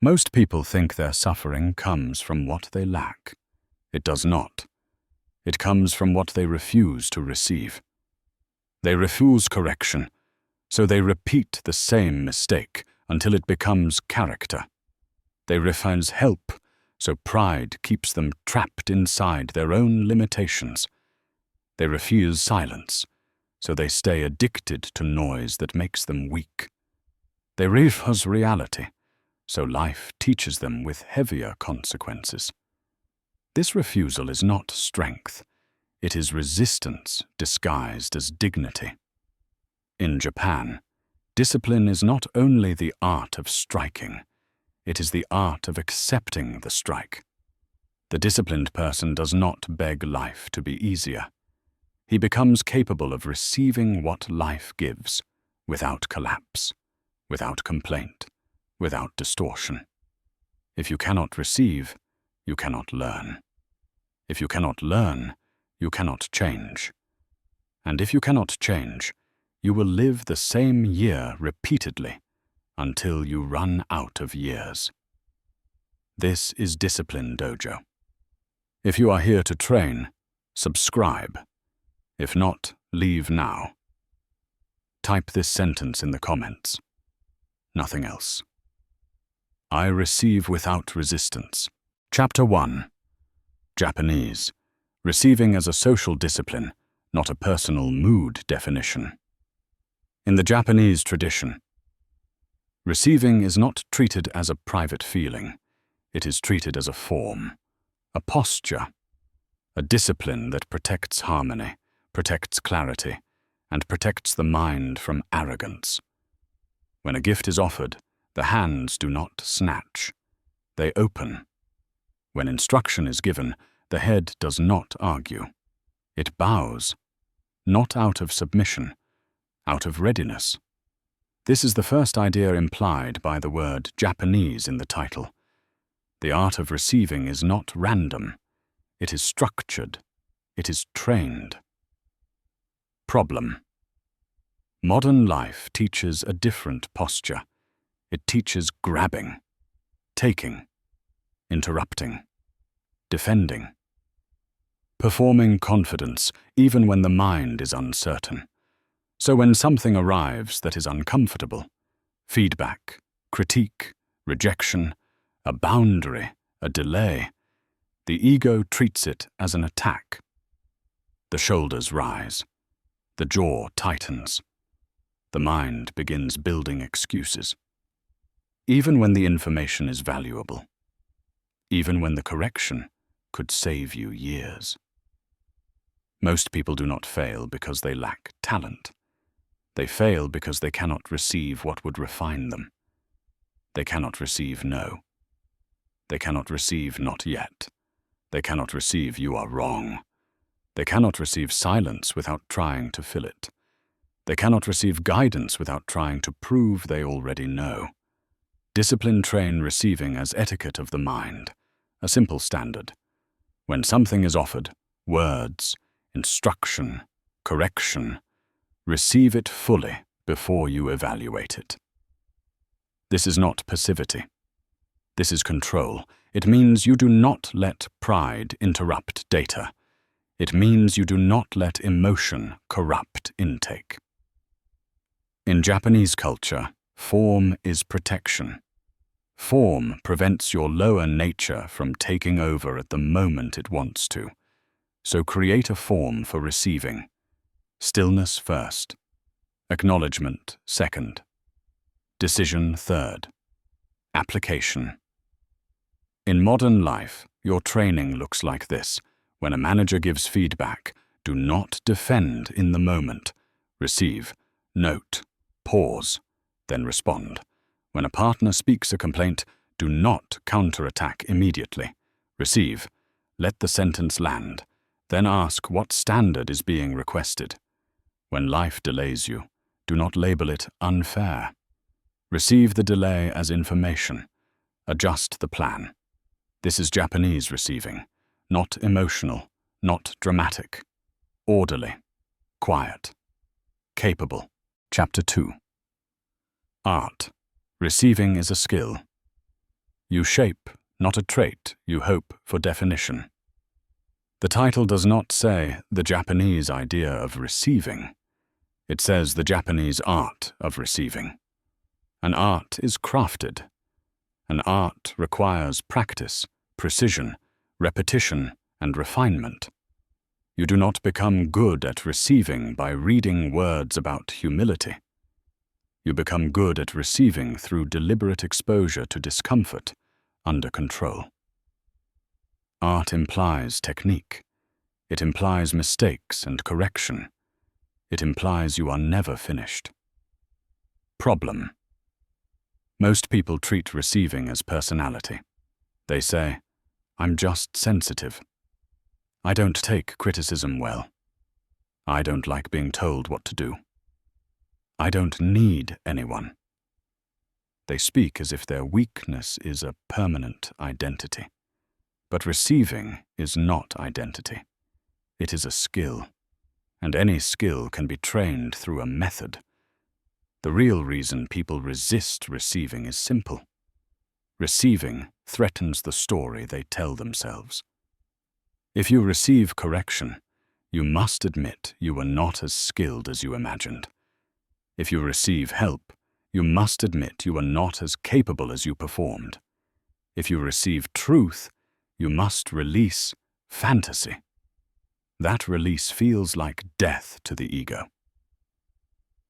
Most people think their suffering comes from what they lack. It does not. It comes from what they refuse to receive. They refuse correction, so they repeat the same mistake until it becomes character. They refuse help, so pride keeps them trapped inside their own limitations. They refuse silence, so they stay addicted to noise that makes them weak. They refuse reality, so life teaches them with heavier consequences. This refusal is not strength. It is resistance disguised as dignity. In Japan, discipline is not only the art of striking, it is the art of accepting the strike. The disciplined person does not beg life to be easier. He becomes capable of receiving what life gives, without collapse, without complaint, without distortion. If you cannot receive, you cannot learn. If you cannot learn, you cannot change. And if you cannot change, you will live the same year repeatedly until you run out of years. This is Discipline Dojo. If you are here to train, subscribe. If not, leave now. Type this sentence in the comments. Nothing else. I receive without resistance. Chapter 1. Japanese. Receiving as a social discipline, not a personal mood definition. In the Japanese tradition, receiving is not treated as a private feeling. It is treated as a form, a posture, a discipline that protects harmony, protects clarity, and protects the mind from arrogance. When a gift is offered, the hands do not snatch. They open. When instruction is given, the head does not argue. It bows, not out of submission, out of readiness. This is the first idea implied by the word Japanese in the title. The art of receiving is not random. It is structured. It is trained. Problem. Modern life teaches a different posture. It teaches grabbing, taking, interrupting, defending, performing confidence even when the mind is uncertain. So when something arrives that is uncomfortable, feedback, critique, rejection, a boundary, a delay, the ego treats it as an attack. The shoulders rise. The jaw tightens. The mind begins building excuses. Even when the information is valuable. Even when the correction could save you years. Most people do not fail because they lack talent. They fail because they cannot receive what would refine them. They cannot receive no. They cannot receive not yet. They cannot receive you are wrong. They cannot receive silence without trying to fill it. They cannot receive guidance without trying to prove they already know. Discipline train receiving as etiquette of the mind, a simple standard. When something is offered, words, instruction, correction, receive it fully before you evaluate it. This is not passivity. This is control. It means you do not let pride interrupt data. It means you do not let emotion corrupt intake. In Japanese culture, form is protection. Form prevents your lower nature from taking over at the moment it wants to. So create a form for receiving. Stillness first. Acknowledgement second. Decision third. Application. In modern life, your training looks like this. When a manager gives feedback, do not defend in the moment. Receive, note, pause, then respond. When a partner speaks a complaint, do not counterattack immediately. Receive, let the sentence land, then ask what standard is being requested. When life delays you, do not label it unfair. Receive the delay as information. Adjust the plan. This is Japanese receiving, not emotional, not dramatic, orderly, quiet, capable. Chapter 2. Art. Receiving is a skill. You shape, not a trait, you hope for definition. The title does not say the Japanese idea of receiving. It says the Japanese art of receiving. An art is crafted. An art requires practice, precision, repetition, and refinement. You do not become good at receiving by reading words about humility. You become good at receiving through deliberate exposure to discomfort, under control. Art implies technique. It implies mistakes and correction. It implies you are never finished. Problem. Most people treat receiving as personality. They say, "I'm just sensitive. I don't take criticism well. I don't like being told what to do. I don't need anyone." They speak as if their weakness is a permanent identity. But receiving is not identity. It is a skill, and any skill can be trained through a method. The real reason people resist receiving is simple. Receiving threatens the story they tell themselves. If you receive correction, you must admit you were not as skilled as you imagined. If you receive help, you must admit you were not as capable as you performed. If you receive truth, you must release fantasy. That release feels like death to the ego.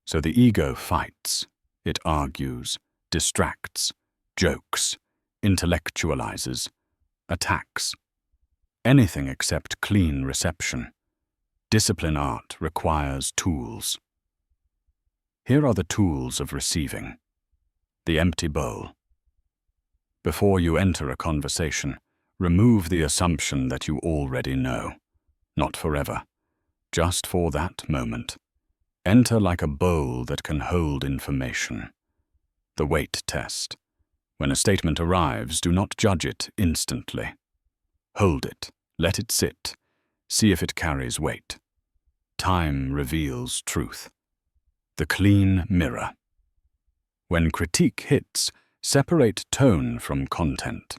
So the ego fights, it argues, distracts, jokes, intellectualizes, attacks. Anything except clean reception. Discipline art requires tools. Here are the tools of receiving. The empty bowl. Before you enter a conversation, remove the assumption that you already know. Not forever, just for that moment. Enter like a bowl that can hold information. The weight test. When a statement arrives, do not judge it instantly. Hold it, let it sit, see if it carries weight. Time reveals truth. The clean mirror. When critique hits, separate tone from content.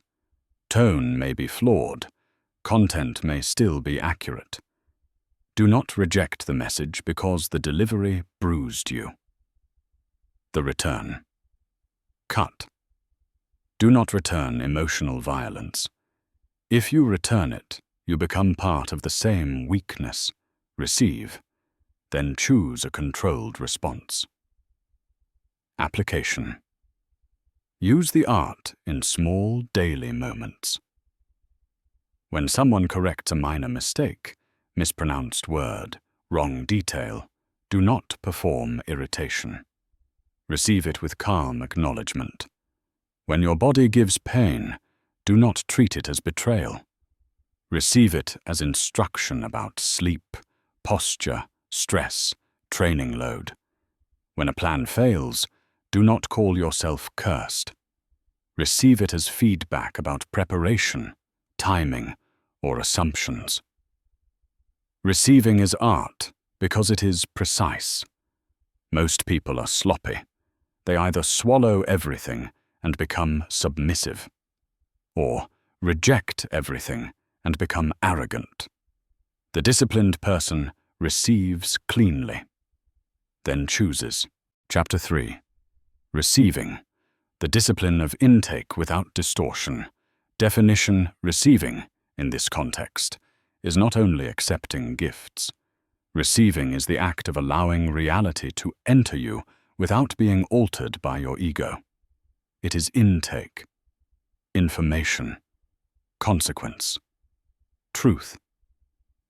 Tone may be flawed, content may still be accurate. Do not reject the message because the delivery bruised you. The return. Cut. Do not return emotional violence. If you return it, you become part of the same weakness. Receive. Then choose a controlled response. Application. Use the art in small daily moments. When someone corrects a minor mistake, mispronounced word, wrong detail, do not perform irritation. Receive it with calm acknowledgement. When your body gives pain, do not treat it as betrayal. Receive it as instruction about sleep, posture, stress, training load. When a plan fails, do not call yourself cursed. Receive it as feedback about preparation, timing, or assumptions. Receiving is art because it is precise. Most people are sloppy. They either swallow everything and become submissive, or reject everything and become arrogant. The disciplined person receives cleanly, then chooses. Chapter 3. Receiving. The discipline of intake without distortion. Definition: receiving, in this context, is not only accepting gifts. Receiving is the act of allowing reality to enter you without being altered by your ego. It is intake, information, consequence, truth.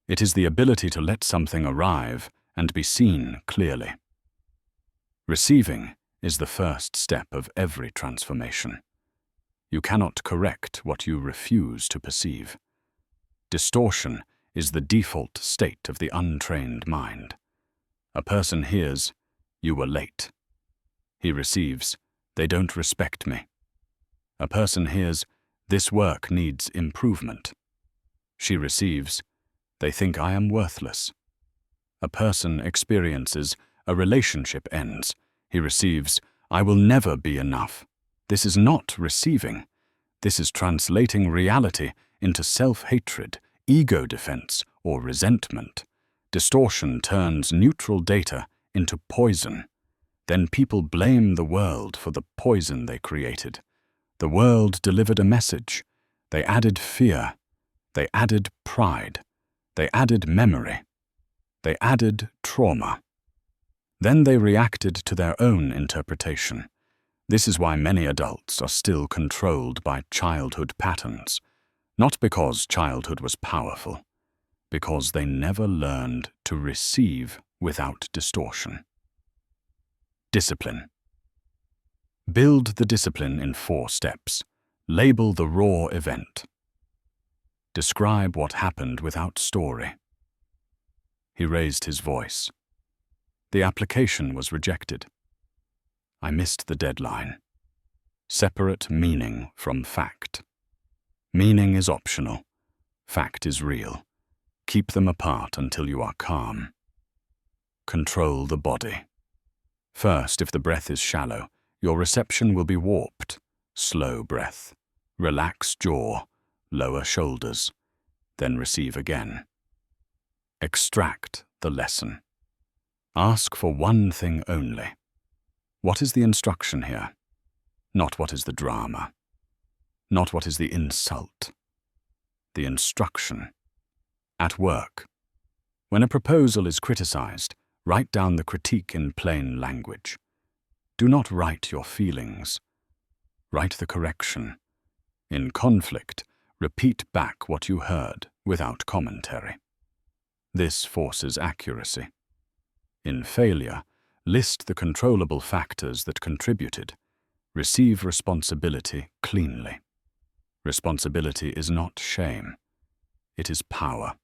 It is the ability to let something arrive and be seen clearly. Receiving is the first step of every transformation. You cannot correct what you refuse to perceive. Distortion is the default state of the untrained mind. A person hears, "You were late." He receives, "They don't respect me." A person hears, "This work needs improvement." She receives, "They think I am worthless." A person experiences, "A relationship ends." He receives, "I will never be enough." This is not receiving. This is translating reality into self-hatred, ego defense, or resentment. Distortion turns neutral data into poison. Then people blame the world for the poison they created. The world delivered a message. They added fear. They added pride. They added memory. They added trauma. Then they reacted to their own interpretation. This is why many adults are still controlled by childhood patterns, not because childhood was powerful, because they never learned to receive without distortion. Discipline. Build the discipline in 4 steps. Label the raw event. Describe what happened without story. He raised his voice. The application was rejected. I missed the deadline. Separate meaning from fact. Meaning is optional. Fact is real. Keep them apart until you are calm. Control the body. First, if the breath is shallow, your reception will be warped. Slow breath. Relax jaw. Lower shoulders. Then receive again. Extract the lesson. Ask for one thing only. What is the instruction here? Not what is the drama. Not what is the insult. The instruction. At work. When a proposal is criticized, write down the critique in plain language. Do not write your feelings. Write the correction. In conflict, repeat back what you heard without commentary. This forces accuracy. In failure, list the controllable factors that contributed. Receive responsibility cleanly. Responsibility is not shame. It is power.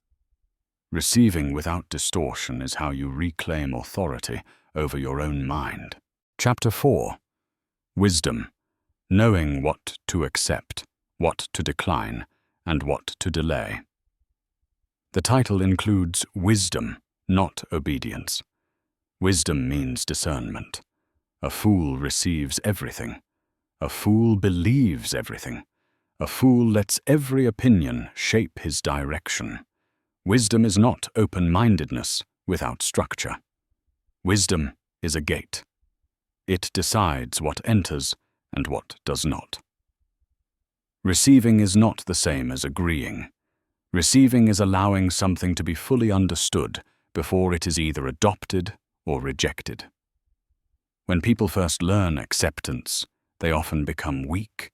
Receiving without distortion is how you reclaim authority over your own mind. Chapter 4. Wisdom. Knowing what to accept, what to decline, and what to delay. The title includes wisdom, not obedience. Wisdom means discernment. A fool receives everything. A fool believes everything. A fool lets every opinion shape his direction. Wisdom is not open-mindedness without structure. Wisdom is a gate. It decides what enters and what does not. Receiving is not the same as agreeing. Receiving is allowing something to be fully understood before it is either adopted or rejected. When people first learn acceptance, they often become weak.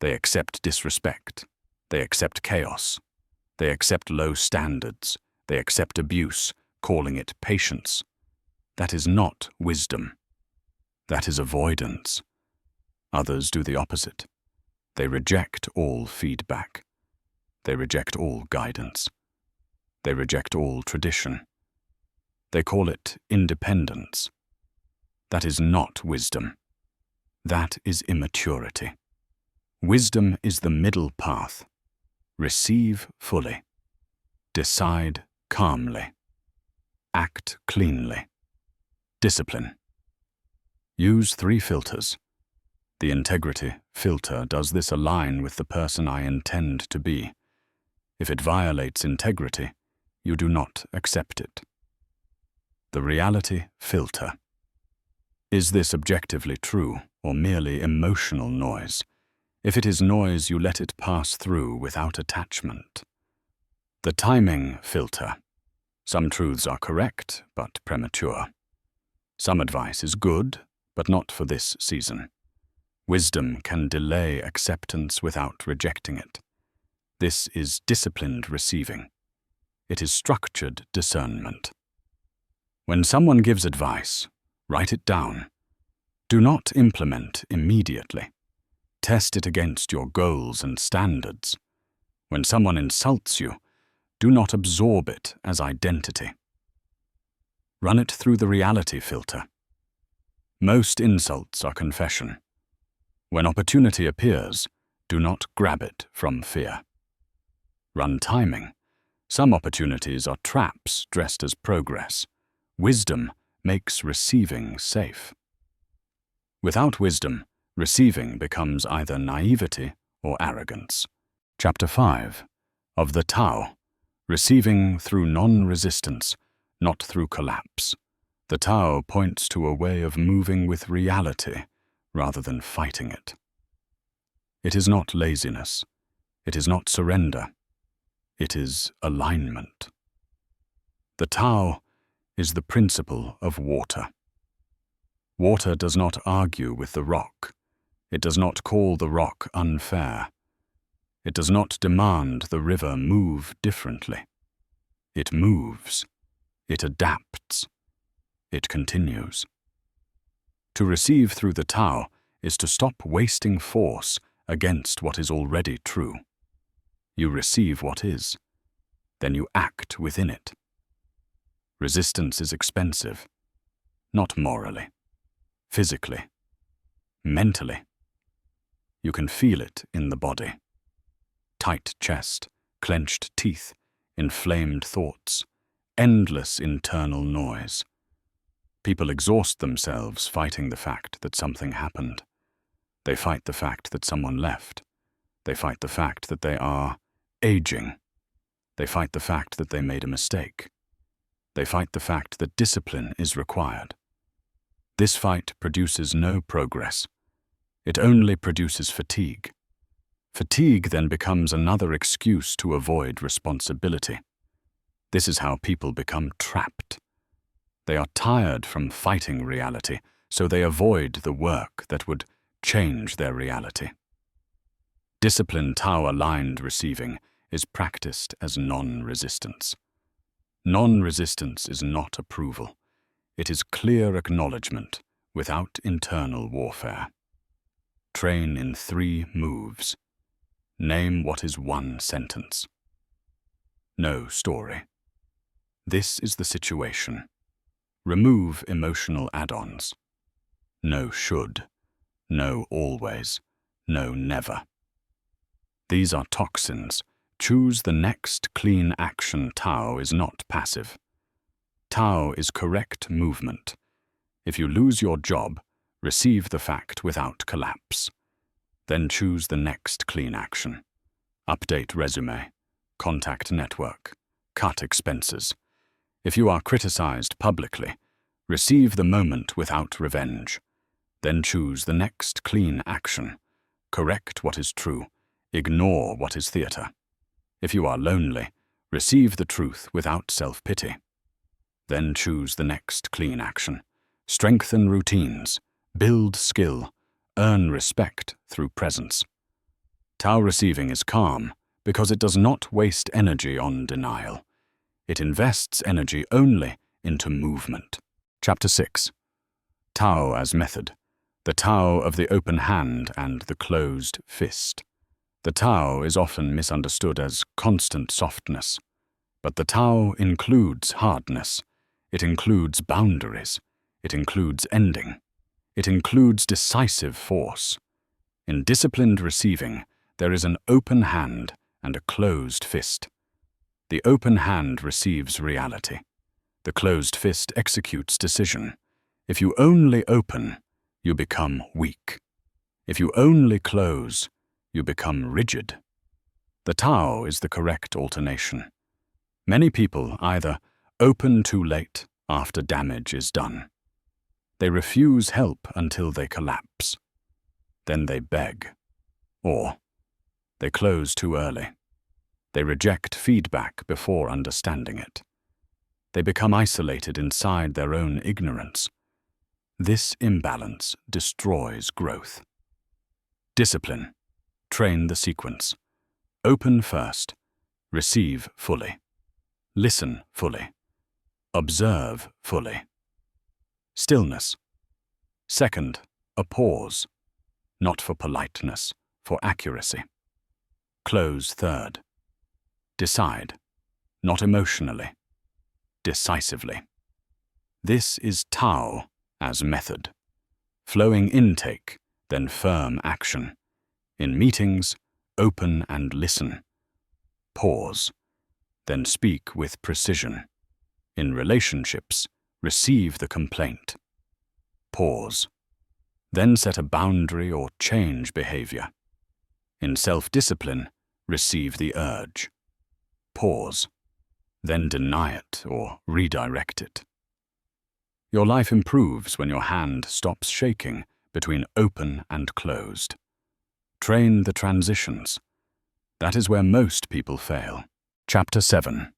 They accept disrespect. They accept chaos. They accept low standards. They accept abuse, calling it patience. That is not wisdom. That is avoidance. Others do the opposite. They reject all feedback. They reject all guidance. They reject all tradition. They call it independence. That is not wisdom. That is immaturity. Wisdom is the middle path. Receive fully. Decide calmly. Act cleanly. Discipline. Use 3 filters. The integrity filter: does this align with the person I intend to be? If it violates integrity, you do not accept it. The reality filter: is this objectively true or merely emotional noise? If it is noise, you let it pass through without attachment. The timing filter: some truths are correct but premature. Some advice is good, but not for this season. Wisdom can delay acceptance without rejecting it. This is disciplined receiving. It is structured discernment. When someone gives advice, write it down. Do not implement immediately. Test it against your goals and standards. When someone insults you, do not absorb it as identity. Run it through the reality filter. Most insults are confession. When opportunity appears, do not grab it from fear. Run timing. Some opportunities are traps dressed as progress. Wisdom makes receiving safe. Without wisdom, receiving becomes either naivety or arrogance. Chapter 5 of the Tao, receiving through non-resistance, not through collapse. The Tao points to a way of moving with reality rather than fighting it. It is not laziness. It is not surrender. It is alignment. The Tao is the principle of water. Water does not argue with the rock. It does not call the rock unfair. It does not demand the river move differently. It moves. It adapts. It continues. To receive through the Tao is to stop wasting force against what is already true. You receive what is, then you act within it. Resistance is expensive, not morally, physically, mentally. You can feel it in the body. Tight chest, clenched teeth, inflamed thoughts, endless internal noise. People exhaust themselves fighting the fact that something happened. They fight the fact that someone left. They fight the fact that they are aging. They fight the fact that they made a mistake. They fight the fact that discipline is required. This fight produces no progress. It only produces fatigue. Fatigue then becomes another excuse to avoid responsibility. This is how people become trapped. They are tired from fighting reality, so they avoid the work that would change their reality. Disciplined Tao-aligned receiving is practiced as non-resistance. Non-resistance is not approval. It is clear acknowledgement without internal warfare. Train in 3 moves. Name what is 1 sentence. No story. This is the situation. Remove emotional add-ons. No should. No always. No never. These are toxins. Choose the next clean action. Tao is not passive. Tao is correct movement. If you lose your job, receive the fact without collapse. Then choose the next clean action. Update resume. Contact network. Cut expenses. If you are criticized publicly, receive the moment without revenge. Then choose the next clean action. Correct what is true. Ignore what is theater. If you are lonely, receive the truth without self-pity. Then choose the next clean action. Strengthen routines. Build skill. Earn respect through presence. Tao receiving is calm because it does not waste energy on denial. It invests energy only into movement. Chapter 6. Tao as method. The Tao of the open hand and the closed fist. The Tao is often misunderstood as constant softness, but the Tao includes hardness. It includes boundaries. It includes ending. It includes decisive force. In disciplined receiving, there is an open hand and a closed fist. The open hand receives reality. The closed fist executes decision. If you only open, you become weak. If you only close, you become rigid. The Tao is the correct alternation. Many people either open too late after damage is done. They refuse help until they collapse. Then they beg. Or they close too early. They reject feedback before understanding it. They become isolated inside their own ignorance. This imbalance destroys growth. Discipline. Train the sequence. Open first. Receive fully. Listen fully. Observe fully. Stillness. Second, a pause. Not for politeness, for accuracy. Close third. Decide. Not emotionally. Decisively. This is Tao as method. Flowing intake, then firm action. In meetings, open and listen. Pause, then speak with precision. In relationships, receive the complaint. Pause, then set a boundary or change behavior. In self-discipline, receive the urge. Pause, then deny it or redirect it. Your life improves when your hand stops shaking between open and closed. Train the transitions. That is where most people fail. Chapter 7.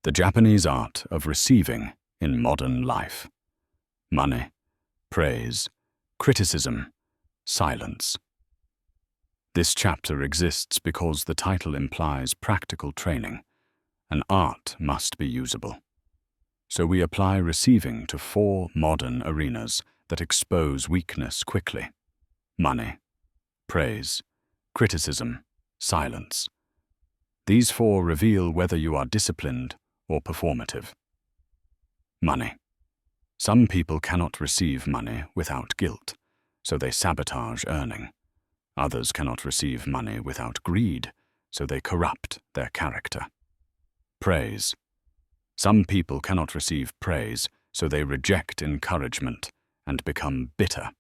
The Japanese Art of Receiving in Modern Life. Money, praise, criticism, silence. This chapter exists because the title implies practical training. An art must be usable. So we apply receiving to 4 modern arenas that expose weakness quickly. Money, praise, criticism, silence. These 4 reveal whether you are disciplined or performative. Money. Some people cannot receive money without guilt, so they sabotage earning. Others cannot receive money without greed, so they corrupt their character. Praise. Some people cannot receive praise, so they reject encouragement and become bitter.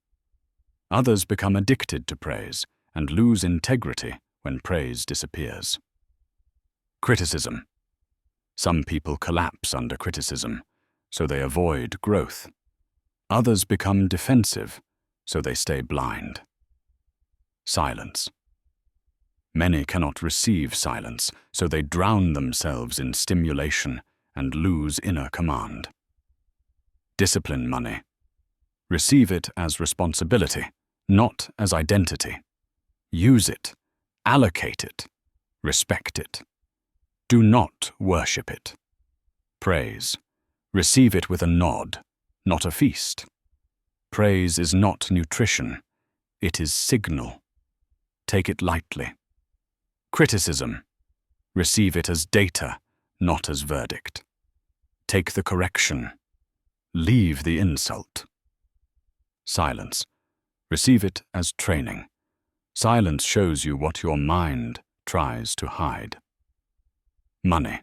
Others become addicted to praise and lose integrity when praise disappears. Criticism. Some people collapse under criticism, so they avoid growth. Others become defensive, so they stay blind. Silence. Many cannot receive silence, so they drown themselves in stimulation and lose inner command. Discipline money. Receive it as responsibility, not as identity. Use it, allocate it, respect it. Do not worship it. Praise. Receive it with a nod, not a feast. Praise is not nutrition, it is signal. Take it lightly. Criticism. Receive it as data, not as verdict. Take the correction. Leave the insult. Silence. Receive it as training. Silence shows you what your mind tries to hide. Money.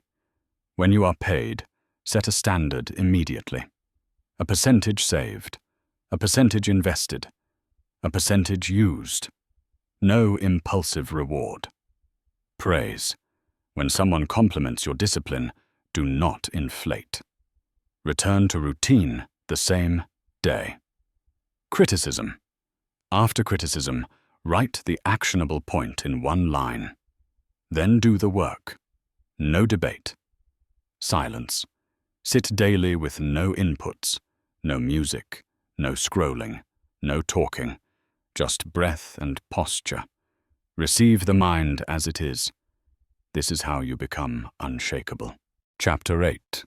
When you are paid, set a standard immediately. A percentage saved, a percentage invested, a percentage used. No impulsive reward. Praise. When someone compliments your discipline, do not inflate. Return to routine the same day. Criticism. After criticism, write the actionable point in 1 line. Then do the work. No debate. Silence. Sit daily with no inputs, no music, no scrolling, no talking, just breath and posture. Receive the mind as it is. This is how you become unshakable. Chapter 8.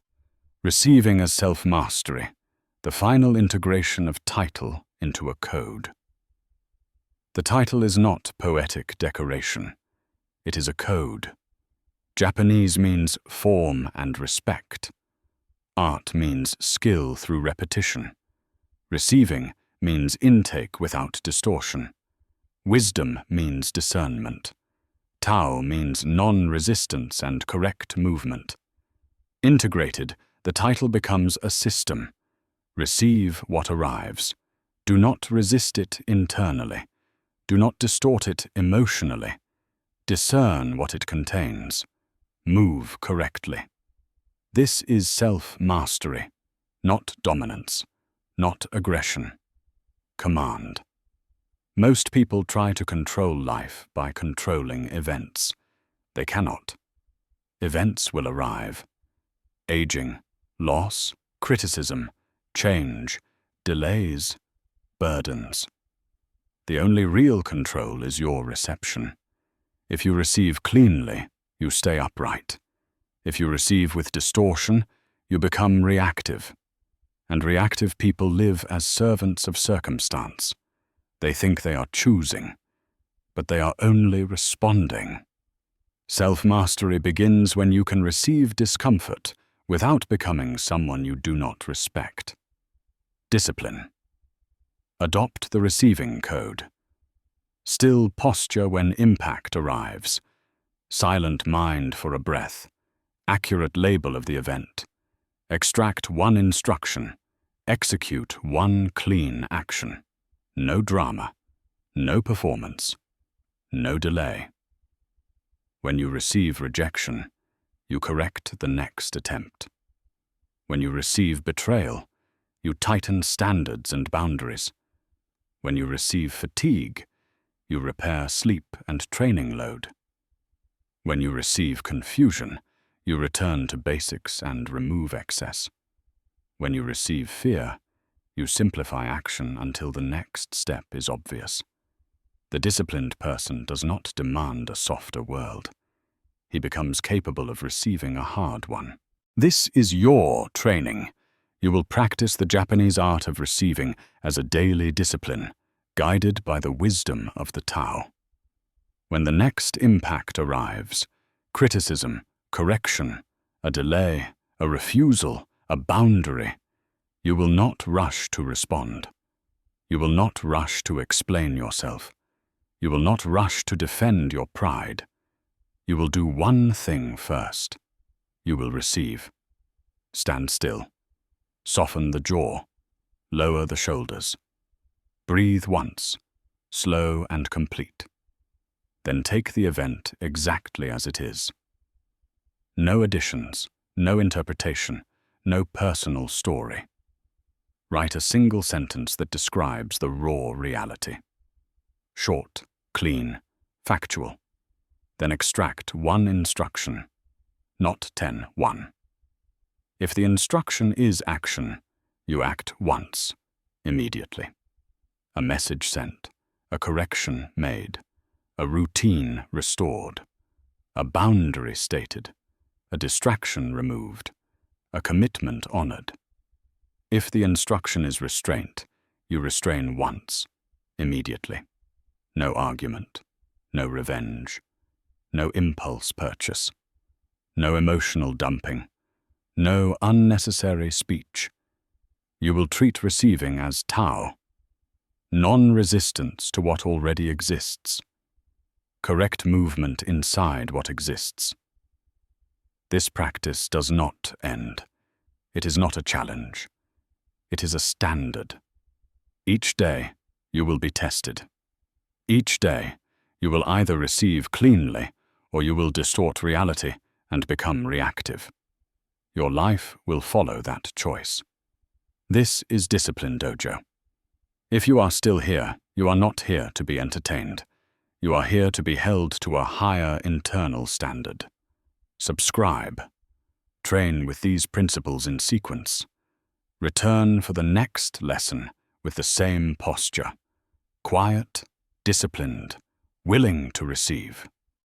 Receiving as self-mastery, the final integration of title into a code. The title is not poetic decoration. It is a code. Japanese means form and respect. Art means skill through repetition. Receiving means intake without distortion. Wisdom means discernment. Tao means non-resistance and correct movement. Integrated, the title becomes a system. Receive what arrives. Do not resist it internally. Do not distort it emotionally. Discern what it contains. Move correctly. This is self-mastery, not dominance, not aggression. Command. Most people try to control life by controlling events. They cannot. Events will arrive. Aging, loss, criticism, change, delays, burdens. The only real control is your reception. If you receive cleanly, you stay upright. If you receive with distortion, you become reactive. And reactive people live as servants of circumstance. They think they are choosing, but they are only responding. Self-mastery begins when you can receive discomfort without becoming someone you do not respect. Discipline. Adopt the receiving code. Still posture when impact arrives. Silent mind for a breath. Accurate label of the event. Extract 1 instruction. Execute 1 clean action. No drama. No performance. no delay. When you receive rejection, you correct the next attempt. When you receive betrayal, you tighten standards and boundaries. When you receive fatigue, you repair sleep and training load. When you receive confusion, you return to basics and remove excess. When you receive fear, you simplify action until the next step is obvious. The disciplined person does not demand a softer world. He becomes capable of receiving a hard one. This is your training. You will practice the Japanese art of receiving as a daily discipline, guided by the wisdom of the Tao. When the next impact arrives, criticism, correction, a delay, a refusal, a boundary, you will not rush to respond. You will not rush to explain yourself. You will not rush to defend your pride. You will do one thing first. You will receive. Stand still. Soften the jaw. Lower the shoulders. Breathe once, slow and complete. Then take the event exactly as it is. No additions, no interpretation, no personal story. Write a single sentence that describes the raw reality. Short, clean, factual. Then extract one instruction, not 10, one. If the instruction is action, you act once, immediately. A message sent, a correction made, a routine restored, a boundary stated, a distraction removed, a commitment honored. If the instruction is restraint, you restrain once, immediately. No argument, no revenge, no impulse purchase, no emotional dumping, no unnecessary speech. You will treat receiving as Tao, non-resistance to what already exists, correct movement inside what exists. This practice does not end. It is not a challenge. It is a standard. Each day, you will be tested. Each day, you will either receive cleanly or you will distort reality and become reactive. Your life will follow that choice. This is Discipline Dojo. If you are still here, you are not here to be entertained. You are here to be held to a higher internal standard. Subscribe. Train with these principles in sequence. Return for the next lesson with the same posture. Quiet, disciplined, willing to receive.